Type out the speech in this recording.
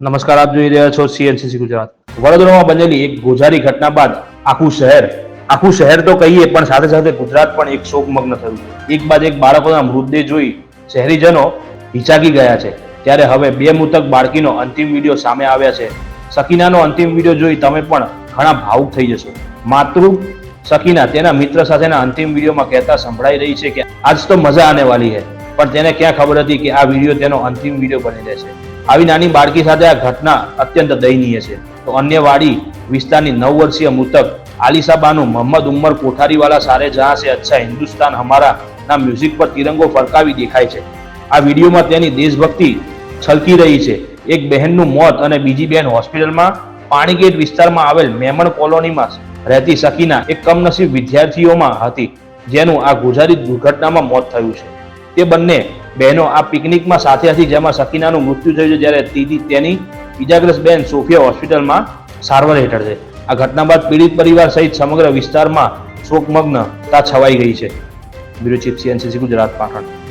નમસ્કાર, આપ જોઈ રહ્યા છો સીએનસીસી ગુજરાત. વડોદરામાં બનેલી એક ગોઝારી ઘટના બાદ આખું શહેર તો કહીએ પણ સાથે સાથે ગુજરાત પણ એક શોકમગ્ન થયું છે. એક બાદ એક બાળકોના મૃતદેહ જોઈ શહેરીજનો હિચાકી ગયા છે. ત્યારે હવે બે મૃતક બાળકીનો અંતિમ વિડીયો સામે આવ્યા છે. સકીનાનો અંતિમ વિડીયો જોઈ તમે પણ ઘણા ભાવુક થઈ જશો. માતૃ સકીના તેના મિત્ર સાથેના અંતિમ વિડીયોમાં કહેતા સંભળાઈ રહી છે કે આજ તો મજા આને વાલી હૈ, પણ તેને ક્યાં ખબર હતી કે આ વિડીયો તેનો અંતિમ વિડીયો બની રહેશે. આવી નાની બાળકી સાથે આ ઘટના અત્યંત દયનીય છે. તો અન્ય વાડી વિસ્તારની 9 વર્ષીય મૃતક આલિશા બાનુ મોહમ્મદ ઉમર કોઠારીવાલા સારે જહાં સે અચ્છા હિન્દુસ્તાન હમારા ના મ્યુઝિક પર તિરંગો ફરકાવી દેખાય છે. આ વિડીયોમાં તેની દેશભક્તિ છલકી રહી છે. એક બહેનનું મોત અને બીજી બહેન હોસ્પિટલમાં. પાણીગેટ વિસ્તારમાં આવેલ મેમણ કોલોનીમાં રહેતી સકીના એક કમનસીબ વિદ્યાર્થીઓમાં હતી જેનું આ ગોઝારી દુર્ઘટનામાં મોત થયું છે. તે બંને બહેનો આ પિકનિકમાં સાથે હતી જેમાં સકીનાનું મૃત્યુ થયું છે, જ્યારે તેની ઇજાગ્રસ્ત બહેન સોફિયા હોસ્પિટલમાં સારવાર હેઠળ છે. આ ઘટના બાદ પીડિત પરિવાર સહિત સમગ્ર વિસ્તારમાં શોકમગ્નતા છવાઈ ગઈ છે. Bureau chief CNCC Gujarat Patan.